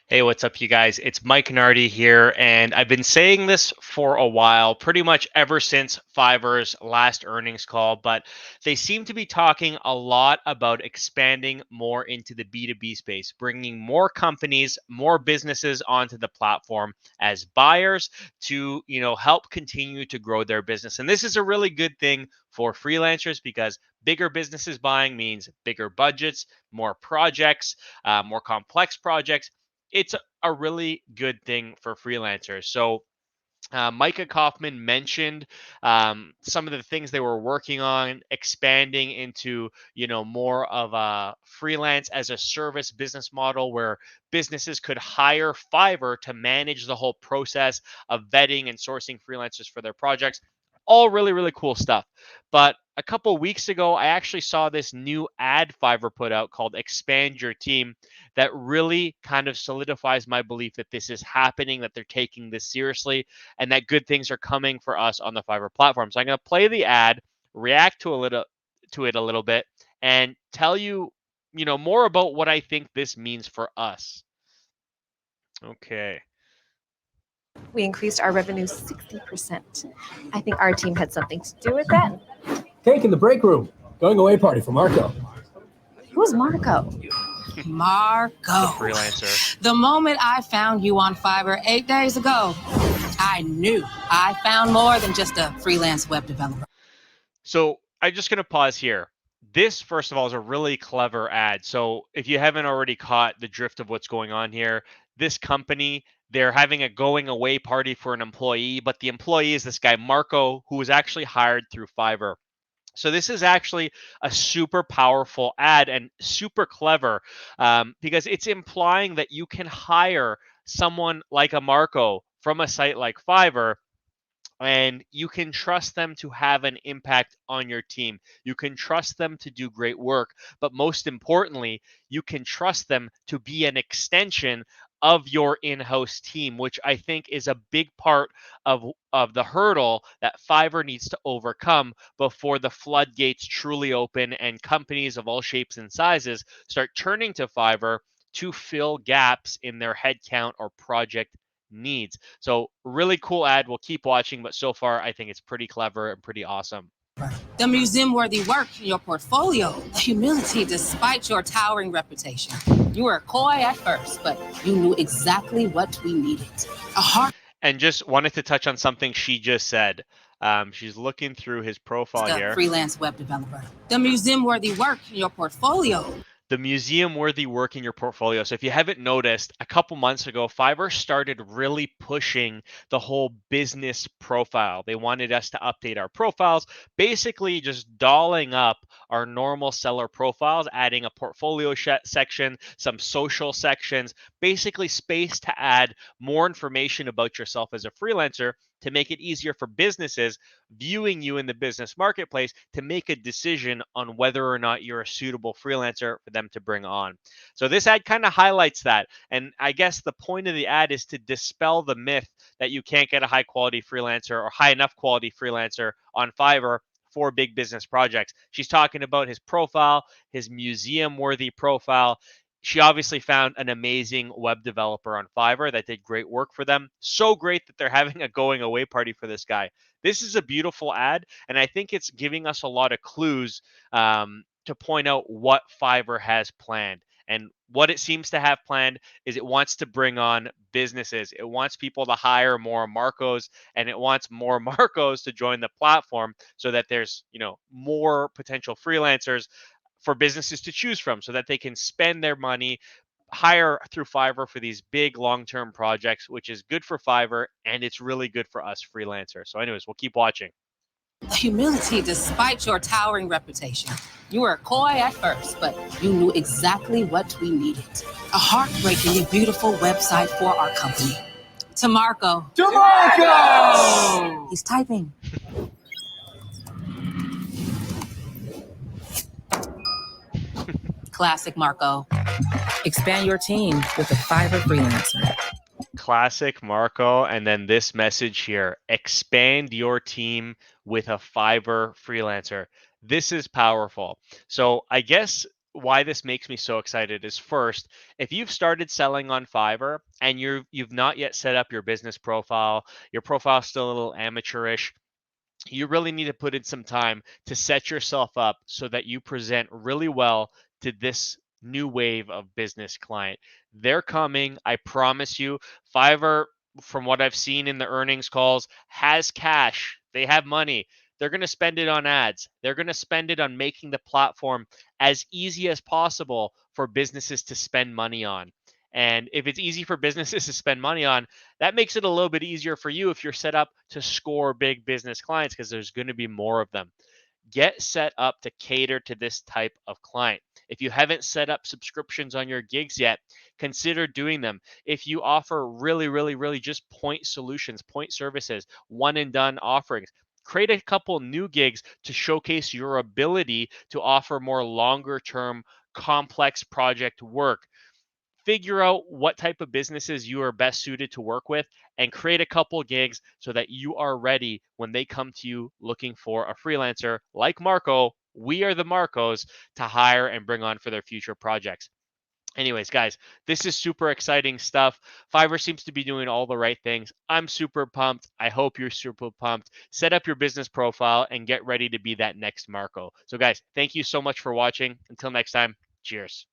Hey, what's up, you guys? It's Mike Nardi here, and I've been saying this for a while, pretty much ever since Fiverr's last earnings call, but they seem to be talking a lot about expanding more into the B2B space, bringing more companies, more businesses onto the platform as buyers to, help continue to grow their business. And this is a really good thing for freelancers because bigger businesses buying means bigger budgets, more projects, more complex projects. It's a really good thing for freelancers. So Micah Kaufman mentioned some of the things they were working on, expanding into more of a freelance as a service business model where businesses could hire Fiverr to manage the whole process of vetting and sourcing freelancers for their projects. All really really cool stuff. But a couple weeks ago, I actually saw this new ad Fiverr put out called "Expand Your Team" that really kind of solidifies my belief that this is happening, that they're taking this seriously, and that good things are coming for us on the Fiverr platform. So I'm going to play the ad, react to it a little bit, and tell you, more about what I think this means for us. Okay. We increased our revenue 60%. I think our team had something to do with that. Cake in the break room. Going away party for Marco. Who's Marco? The Marco. freelancer. The moment I found you on Fiverr 8 days ago, I knew I found more than just a freelance web developer. So I'm just going to pause here. This, first of all, is a really clever ad. So if you haven't already caught the drift of what's going on here, this company, they're having a going away party for an employee, but the employee is this guy, Marco, who was actually hired through Fiverr. So this is actually a super powerful ad and super clever because it's implying that you can hire someone like a Marco from a site like Fiverr, and you can trust them to have an impact on your team. You can trust them to do great work, but most importantly, you can trust them to be an extension of your in-house team, which I think is a big part of the hurdle that Fiverr needs to overcome before the floodgates truly open and companies of all shapes and sizes start turning to Fiverr to fill gaps in their headcount or project needs. So really cool ad. We'll keep watching, but so far I think it's pretty clever and pretty awesome. The museum-worthy work in your portfolio, the humility despite your towering reputation. You were coy at first, but you knew exactly what we needed. A heart. And just wanted to touch on something she just said. She's looking through his profile here. Freelance web developer. The museum-worthy work in your portfolio. The museum worthy work in your portfolio. So if you haven't noticed, a couple months ago, Fiverr started really pushing the whole business profile. They wanted us to update our profiles, basically just dolling up our normal seller profiles, adding a portfolio section, some social sections, basically space to add more information about yourself as a freelancer to make it easier for businesses viewing you in the business marketplace to make a decision on whether or not you're a suitable freelancer for them to bring on. So this ad kind of highlights that. And I guess the point of the ad is to dispel the myth that you can't get a high quality freelancer or high enough quality freelancer on Fiverr for big business projects. She's talking about his profile, his museum worthy profile. She obviously found an amazing web developer on Fiverr that did great work for them. So great that they're having a going away party for this guy. This is a beautiful ad, and I think it's giving us a lot of clues to point out what Fiverr has planned. And what it seems to have planned is it wants to bring on businesses. It wants people to hire more Marcos, and it wants more Marcos to join the platform so that there's, more potential freelancers for businesses to choose from so that they can spend their money, hire through Fiverr for these big long-term projects, which is good for Fiverr and it's really good for us freelancers. So anyways, we'll keep watching. The humility despite your towering reputation. You were coy at first, but you knew exactly what we needed. A heartbreakingly beautiful website for our company. To Marco. To Marco! He's typing. Classic Marco. Expand your team with a Fiverr freelancer. Classic Marco. And then this message here: expand your team with a Fiverr freelancer. This is powerful. So I guess why this makes me so excited is, first, if you've started selling on Fiverr and you've not yet set up your business profile, your profile's still a little amateurish, you really need to put in some time to set yourself up so that you present really well to this new wave of business client. They're coming, I promise you. Fiverr, from what I've seen in the earnings calls, has cash. They have money. They're going to spend it on ads. They're going to spend it on making the platform as easy as possible for businesses to spend money on. And if it's easy for businesses to spend money on, that makes it a little bit easier for you if you're set up to score big business clients, because there's going to be more of them. Get set up to cater to this type of client. If you haven't set up subscriptions on your gigs yet, consider doing them. If you offer really just point solutions, point services, one and done offerings, create a couple new gigs to showcase your ability to offer more longer term complex project work. Figure out what type of businesses you are best suited to work with and create a couple gigs so that you are ready when they come to you looking for a freelancer like Marco. We are the Marcos to hire and bring on for their future projects. Anyways, guys, this is super exciting stuff. Fiverr seems to be doing all the right things. I'm super pumped. I hope you're super pumped. Set up your business profile and get ready to be that next Marco. So, guys, thank you so much for watching. Until next time, cheers.